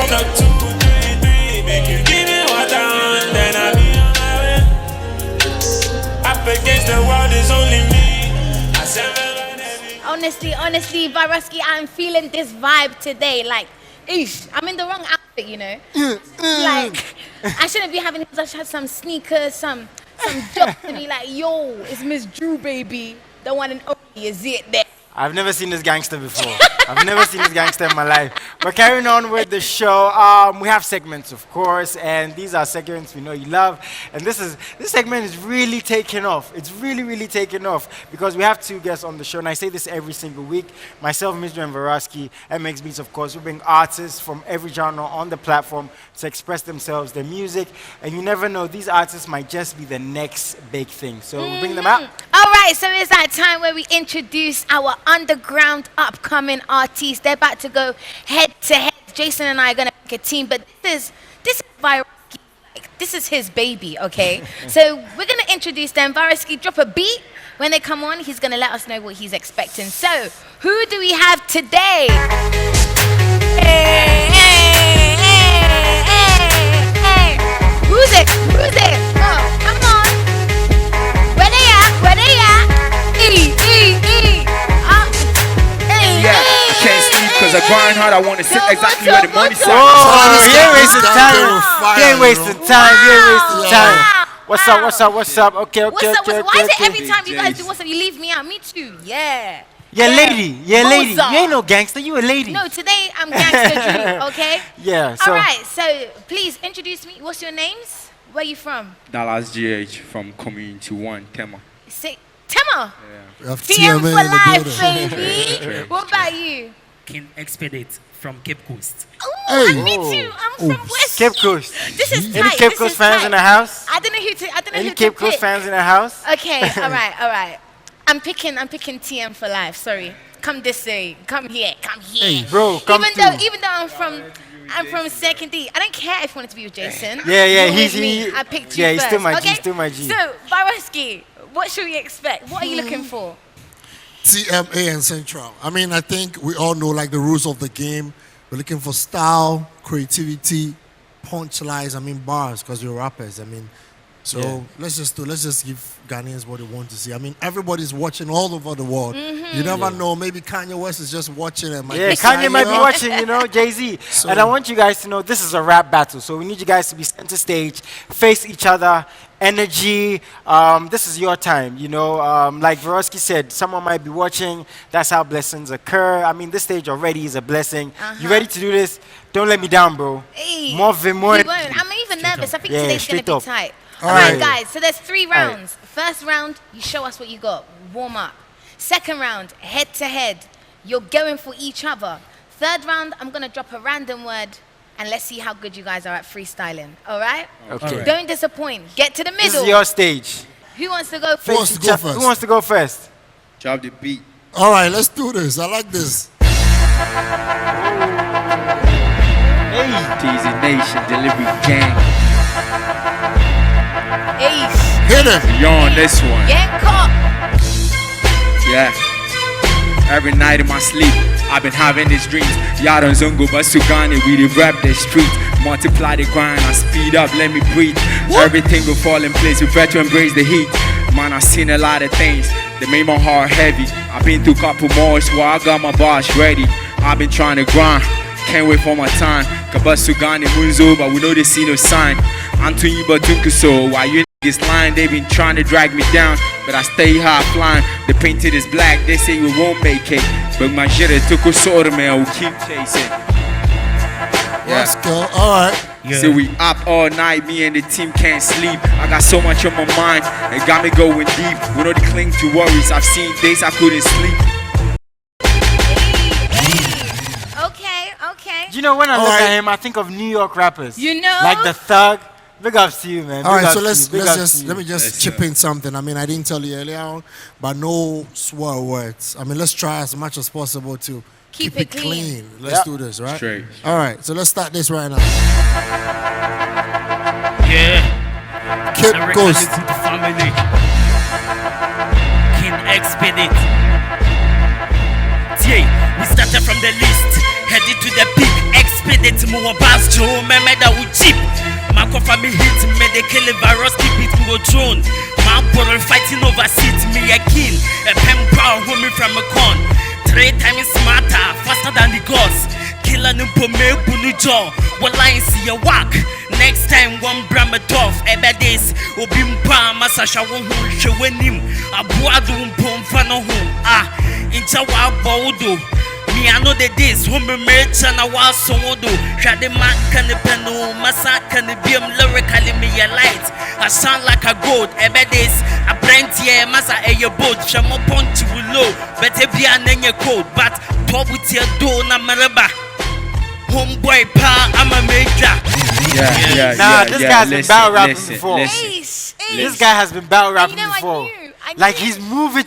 from the 233. Make you give me what I want, then I'll be on my way. Up against the world is only me. I said, Honestly, Varoski, I'm feeling this vibe today. Like, eesh, I'm in the wrong outfit, you know. Like, I shouldn't be having. I should have some sneakers, some jokes to be like, yo, it's Miss Drew, baby, the one and only. Is it there? I've never seen this gangster before. I've never seen this gangster in my life. But carrying on with the show, we have segments, of course, and these are segments we know you love. And this segment is really taking off. It's really taking off because we have two guests on the show, and I say this every single week. Myself, Mr. and Varoski, MXBEATZ, of course. We bring artists from every genre on the platform to express themselves, their music, and you never know, these artists might just be the next big thing. So we bring them out. All right, so it's that time where we introduce our underground upcoming artists. They're about to go head to head. Jason and I are gonna make a team, but this is Varoski. Like, this is his baby, okay? So we're gonna introduce them. Varoski, drop a beat. When they come on, he's gonna let us know what he's expecting. So who do we have today? Hey. Who's it? Oh, come on. Where they at? Yeah, I can't sleep because I grind hard. I want to sit exactly where the money's at. Oh, you ain't wasting time. You ain't wasting time. What's up? Okay. Why is it every time you guys do what's up, you leave me out? Me too. Yeah. Yeah, lady. You ain't no gangster. You a lady. No, today I'm gangster Drew, okay? Yeah. So. All right, so please introduce me. What's your names? Where you from? Dallas GH from Community 1, Tema. Tema? Yeah. TM for life, baby. What about you? King Expedite from Cape Coast. Oh, and me too. I'm from West. Cape Coast. This is tight. Any Cape Coast fans in the house? I don't know who to. Any Cape Coast fans in the house? Okay, all right. I'm picking TM for life. Sorry. Come this way. Come here. Hey, bro, come even though I'm from Second D. I don't care if you wanted to be with Jason. Yeah. I picked you he's first. still my okay? G. Still my G. So, Varoski, what should we expect? What are you looking for? TMA and Central. I mean, I think we all know like the rules of the game. We're looking for style, creativity, punchlines. I mean, bars, because we're rappers. I mean, so let's just give Ghanaians what they want to see. I mean, everybody's watching all over the world. You never know. Maybe Kanye West is just watching it. Kanye might be watching, Jay-Z. So, and I want you guys to know this is a rap battle. So we need you guys to be center stage, face each other, energy. This is your time, Like Varoski said, someone might be watching. That's how blessings occur. I mean, this stage already is a blessing. You ready to do this? Don't let me down, bro. Hey, more. I'm even nervous. I think today's going to be tight. All right, guys. So there's 3 rounds. First round, you show us what you got. Warm up. Second round, head to head. You're going for each other. Third round, I'm going to drop a random word. And let's see how good you guys are at freestyling. All right? Okay. Don't disappoint. Get to the middle. This is your stage. Who wants to go first? Who wants to go first? Drop the beat. All right, let's do this. I like this. Hey, TZ Nation Delivery Gang. Ace. Hit it. You're on this one. Get caught. Yeah. Every night in my sleep, I've been having these dreams. Yaron Zungo Basugani, we dey rap the street. Multiply the grind, I speed up, let me breathe. Everything will fall in place, we better embrace the heat. Man, I've seen a lot of things that made my heart heavy. I've been through a couple more, so I got my bars ready. I've been trying to grind, can't wait for my time. Kabasugani Munzo, but we know they see no sign. Anthony Batukuso, why you niggas lying? They been trying to drag me down, but I stay high flying. The painted is black, they say we won't make it. But my shit took a sword, man, we'll keep chasing. Let's go, alright. Yeah. So we up all night, me and the team can't sleep. I got so much on my mind, it got me going deep. We know they cling to worries, I've seen days I couldn't sleep. Okay. When I look at him, I think of New York rappers. Like the Thug. Big ups to you, man. All right, so let me just chip in something. I mean, I didn't tell you earlier on, but no swear words. I mean, let's try as much as possible to keep it clean. Let's do this, right? Straight. All right, so let's start this right now. Yeah. Cape Coast. To the family. King Expedite. Yeah, we started from the list, headed to the peak. Expedite more bass Joe, me that would cheap. My coffee me hit me, they kill a virus, keep it me go drone. My brother fighting over seat, me a king. A pen power homie from a con. 3 times smarter, faster than the gods. Killer no pome bunu jaw. What lines see a walk. Next time one brama tough. Ebe days obimpa masasha won hu hwenim. Abuadu mpom fa no hu. Incha wa bodo. Me I know the days when me merch and I was so do. Shade man can the peno, massa can the beam lyrically me a light. I sound like a goat. Ebe days a brand yeah massa a your boat. Shamo punch you low. Better be an in your coat. But top with your door na mereba. Homeboy pa I'm a major. Nah, this guy's been battle rapping before. Ace. This guy has been battle rapping You know, before. I Like knew. he's moving.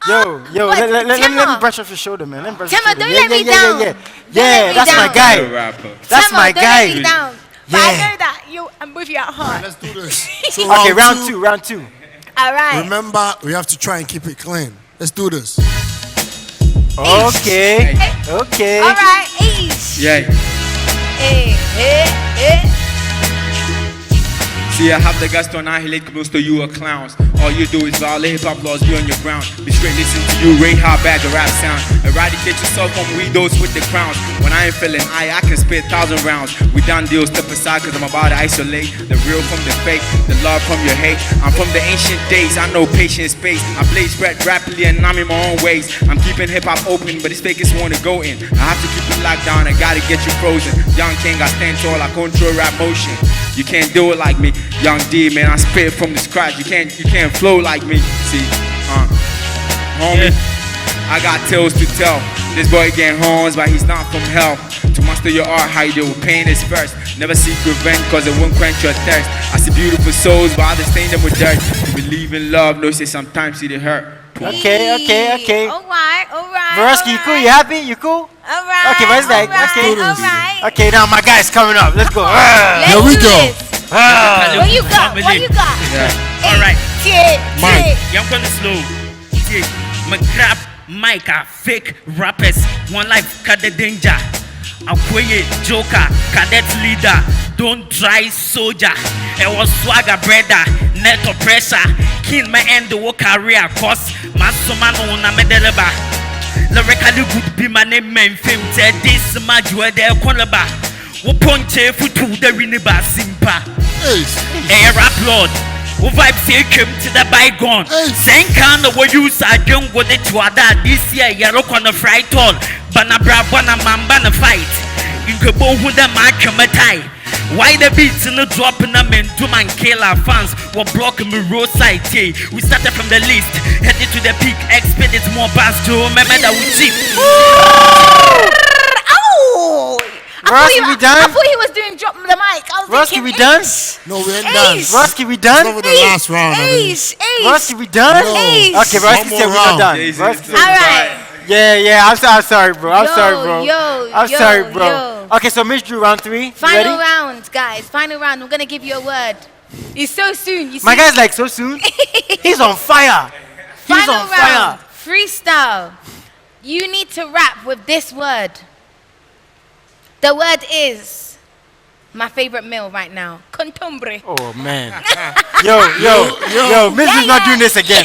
Yo, What? let me Temma. brush off your shoulder, man. Let me brush Temma, your don't shoulder. let me down. Yeah, Don't let me that's my down. guy. rapper. That's Temma, my don't guy. let me down. But I Yeah. know that I'm with you at heart. Let's do this. So Okay, round two. All right. Remember, we have to try and keep it clean. Let's do this. Okay. Okay. All right. Ace. Yeah. Hey. See, I have the guts to annihilate close to you are clowns. All you do is violate hip-hop laws, be on your ground. Be straight, listen to you, rate how bad the rap sound. Eradicate yourself from weirdos with the crowns. When I ain't feeling I can spit 1,000 rounds. We done deals, step aside cause I'm about to isolate the real from the fake, the love from your hate. I'm from the ancient days, I know patience space. I blaze spread rapidly and I'm in my own ways. I'm keeping hip-hop open, but these fakers wanna go in. I have to keep it locked down, I gotta get you frozen. Young king, I stand tall, I control rap motion. You can't do it like me, Young D, man. I spit from the scratch. You can't flow like me. See, homie, I got tales to tell. This boy getting horns, but he's not from hell. To master your art, how you do with pain is first. Never seek revenge, cause it won't quench your thirst. I see beautiful souls, but I just stain them with dirt. To believe in love, no say sometimes see the hurt. Okay. All right. Veroski, you cool? You happy? You cool? All right. Okay, where's that? All Okay. right. Okay, now my guy's coming up. Let's go. Here we Let's do go. this. What you got? Yeah. All right. Mike. I'm gonna slow. Yeah. Me grab mic, fake rappers. One life, cut the danger. Akoye, joker, cadet leader. Don't try soldier. It was swagger brother. Net of pressure. King my end the work career. Cause my sumano na me deliver. Lyrically good be my name main fame. Tell this my joy there cornerba. Wo ponche futu the riniba simpa. Air rap lord. Wo vibe say came to the bygone. Same kind of what you say don't go to other this year. Yellow on the fright all. Banabra bana mambana fight. In Kabo who the match my tie. Why the beats in the drop in a man to man kill our fans were blocking me roadside tea. We started from the least, headed to the peak, expedite more bass to remember that we cheap. Oh! Roski, we done? I thought he was doing drop the mic. I was Roski, thinking, we done? No, we ain't done. Ace. Roski, we It's done? over the last round. I mean. Ace. Roski, we done? No. Ace. Okay, Roski One said more we're not round. done. Easy. Roski said All we're right. Yeah, I'm sorry, bro. I'm sorry, bro. Yo, I'm yo, sorry, bro. yo. Okay, so Miss Drew, round 3. Final Ready? round, guys. Final round. I'm gonna give you a word. It's so soon. You see? My guy's like so soon. He's on fire. He's Final on fire. round. Freestyle. You need to rap with this word. The word is my favorite meal right now. Contumbre. Oh man. Yo, Miss Drew's not doing this again.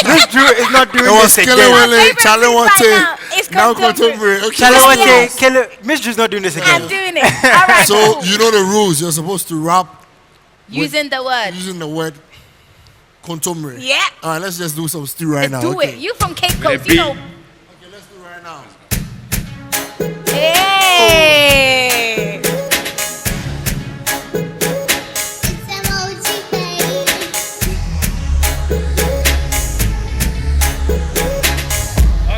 Miss Drew is not doing It was this Killer again. Willie, favorite Charlie food right Wante. now is Now contemporary. contemporary. Okay. Chalawate, Yes. Killer. Miss Drew's not doing this again. I'm doing it. All right. So cool. you know the rules. You're supposed to rap Using the word. using the word contumely. Yeah. All right, let's just do some stew right now. Do okay. it. You from Cape Coast, beat. you know. Okay, let's do it right now. Hey.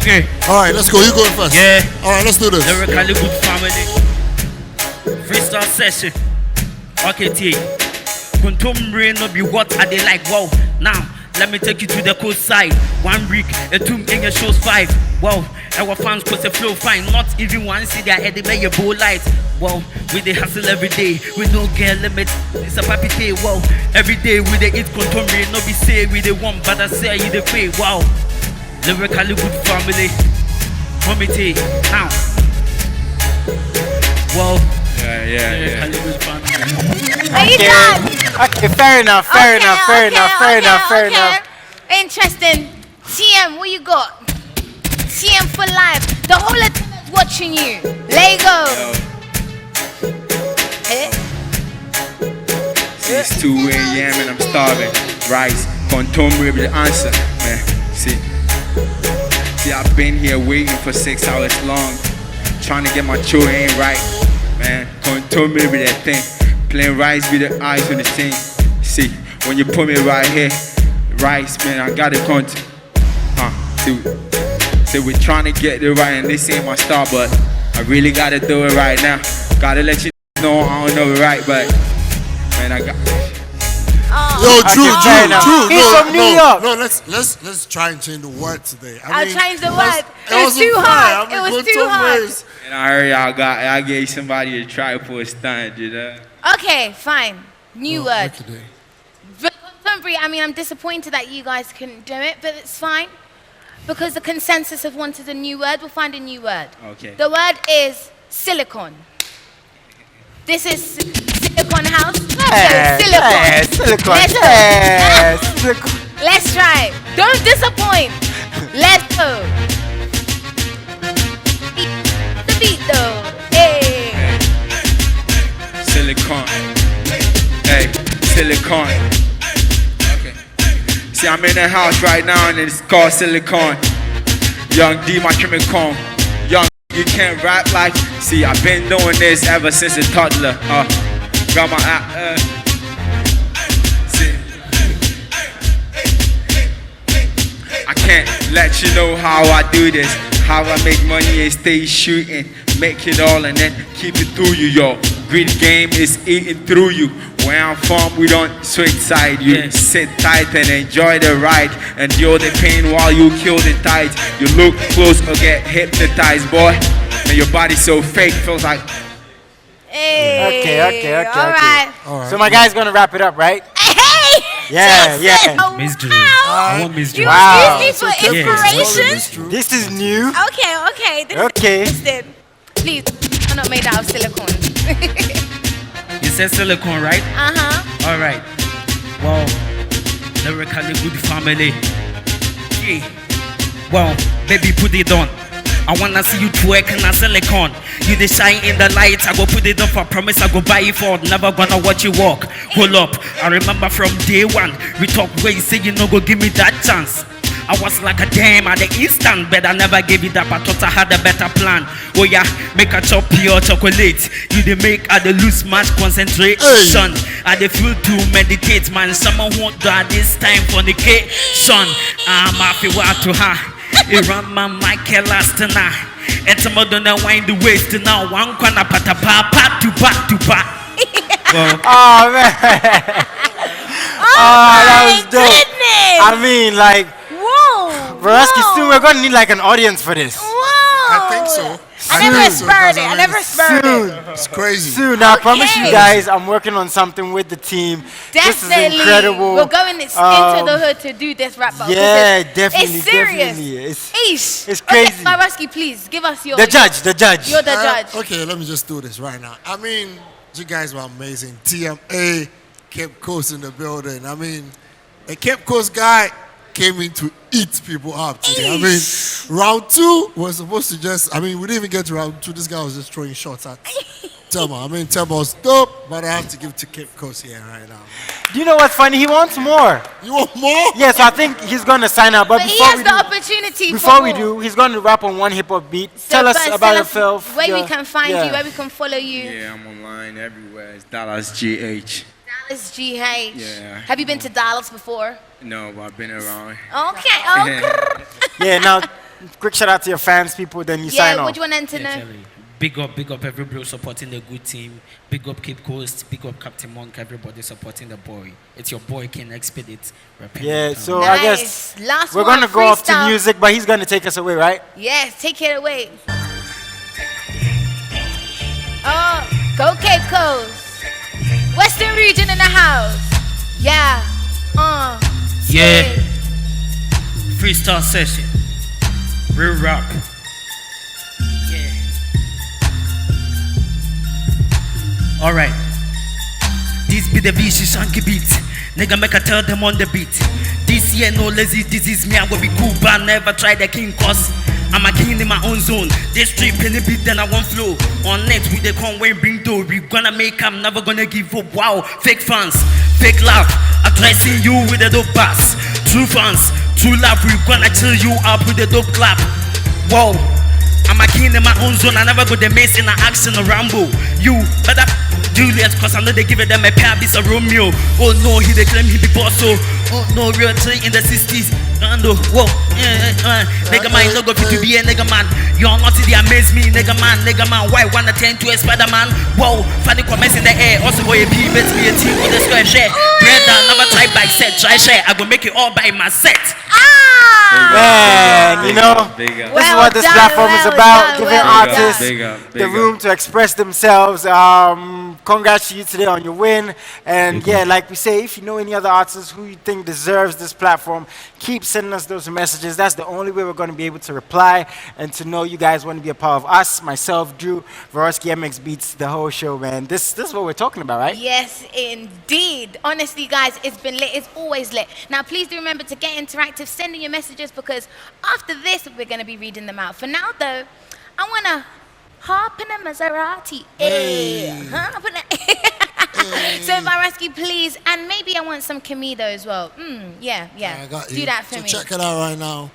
Okay. All right, let's go. You go first. Yeah. All right, let's do this. Lyrically good family. Freestyle session. Okay, T. Contemporary no be what are they like? Wow. Now, let me take you to the coast side. 1 week, a 2 in your shows 5. Wow. Our fans cause the flow fine. Not even one see their head, they make your bow light. Wow. We they hustle every day. We no get limit. It's a papi day. Wow. Every day we they eat contemporary. No be say we they want, but I say you they pay. Wow. Lyrically good family. Committee. Now. Well, Yeah. Hollywood family. Are you done? Okay, fair enough. Fair enough. Interesting. TM, what you got? TM for life. The whole of is watching you. Lego. Eh? It's 2 a.m. and I'm starving. Rice, contemporary with the answer. Man, see, I've been here waiting for 6 hours long. Trying to get my children ain't right. Man, contemporary with that thing. Playing rice with the eyes on the thing. See, when you put me right here, rice, man, I got it content. See, we're trying to get it right, and this ain't my star, but I really gotta do it right now. Gotta let you know I don't know it right, but man, I got. Yo, Drew. He's from New York. No, let's try and change the word today. I'll change the word. It was wasn't too fair. hard. I mean, It was good too hard. ways. And I heard I gave somebody a try for a stunt, you know. Okay, fine. New word. Today. But contemporary, I mean, I'm disappointed that you guys couldn't do it, but it's fine. Because the consensus have wanted a new word, we'll find a new word. Okay. The word is silicon. This is silicon house. Yes, silicon. Let's go. Yes, silicon. Let's try. Don't disappoint. Let's go. The beat though. Hey. Silicon. Hey, silicon. Okay. See, I'm in the house right now and it's called Silicon. Young D, my chemical. Young, you can't rap like. See, I've been doing this ever since a toddler. Got my see. I can't let you know how I do this. How I make money and stay shooting. Make it all and then keep it through you, yo. Great game is eating through you. Where I'm from, we don't switch side. You sit tight and enjoy the ride. Endure the pain while you kill the tide. You look close or get hypnotized, boy. And your body's so fake, feels like. Hey. Okay. All right. So my guy's gonna wrap it up, right? Hey. Yeah. Oh, Miss Drew. wow. I want Miss Drew. You Wow. excuse me for okay. inspiration? This is new. Okay. This Okay. is interesting. Please, I'm not made out of silicone. You said silicon, right? Uh-huh. All right. Well, lyrically good family. Yeah. Well, baby, put it on. I wanna see you twerk in a silicon. You the shine in the light. I go put it on for promise. I go buy it for. Never gonna watch you walk. Hold up. I remember from day one. We talk where you say you no go give me that chance. I was like a damn at the instant, but I never gave it up. I thought I had a better plan. Oh yeah, make a chop pure chocolate. You the make I the lose much concentration. I the feel to meditate, man. Someone won't do this time for the cake, son. I'm happy what to her. It run my Michael last night. It's a modern wind the waist now. One corner pata pa to pa. Oh man. That was dope. Goodness. I mean, like, Whoa. Veroski, soon we're gonna need like an audience for this. Whoa. I think so. I never spurred it. I never spurred it. It's crazy. Soon, now I promise you Okay. guys, I'm working on something with the team. This is Definitely. incredible. We're going into the hood to do this rap battle. Yeah, 'cause definitely, It's serious. definitely. It's crazy. Okay, Veroski, please give us your. The judge. You're the judge. Okay, let me just do this right now. I mean, you guys were amazing. TMA, Cape Coast in the building. I mean, a Cape Coast guy came in to eat people up today. I mean, round two was supposed to just, I mean, we didn't even get to round two. This guy was just throwing shots at Telma. I mean, Telma was dope, but I have to give it to Cape Coast here right now. Do you know what's funny? He wants more. You want more? Yeah, so I think he's gonna sign up. But But he before has we the do, opportunity. before we for do, he's gonna rap on one hip hop beat. So Tell us first, about tell us yourself. Where Yeah. we can find Yeah. you, where we can follow you. Yeah, I'm online everywhere. It's Dallas GH. Dallas GH. Yeah. Have you been to Dallas before? No, but I've been around. Okay. Oh, Yeah. Now, quick shout out to your fans, people. Then you sign yeah. off. What do you want them to know? Actually, big up every bro supporting the good team. Big up Cape Coast, big up Captain Monk, everybody supporting the boy. It's your boy King Expedite. Yeah. So Nice. I guess Last we're one, gonna go off to freestyle. music, but he's gonna take us away, right? Yes, take it away. Oh, go Cape Coast. Western region in the house. Yeah. Yeah. say. Freestyle session. Real rap. Yeah. Alright. This be the vicious shanky beat. Nigga make I tell them on the beat. This year no lazy disease. Me I will be cool but never try the king cause I'm a king in my own zone. This street penny beat then I won't flow. On net with the conway bring door. We gonna make I'm never gonna give up. Wow, fake fans, fake love. Addressing you with a dope bass. True fans, true love. We gonna chill you up with a dope clap. Wow. I'm a king in my own zone. I never go the mace in an action or Rambo. You better Juliet, cause I know they give them a pair of a Romeo. Oh no, he they claim he be boss. Oh no, real tree in the 60s. Rando, whoa, nigga man, no go fit to be a nigga man. You're not they amaze me, nigga man, why wanna turn to a Spider-Man? Whoa, funny comments in the air. Also boy a P, bet me a team with a square share. Brother, never try by set, try share. I will make it all by my set. Man, you know, this is what this platform is about, giving artists the room to express themselves. Congrats to you today on your win. And yeah, like we say, if you know any other artists who you think deserves this platform, keep sending us those messages. That's the only way we're going to be able to reply and to know you guys want to be a part of us, myself, Drew, Varosky, MXBEATZ, the whole show, man. This is what we're talking about, right? Yes, indeed. Honestly, guys, it's been lit. It's always lit. Now, please do remember to get interactive, send in your messages, because after this, we're going to be reading them out. For now, though, I want to hop in a Maserati. Hop in a So, Varosky, please, and maybe I want some Kamido as well. Yeah. I got Do you. that for So me. check it out right now.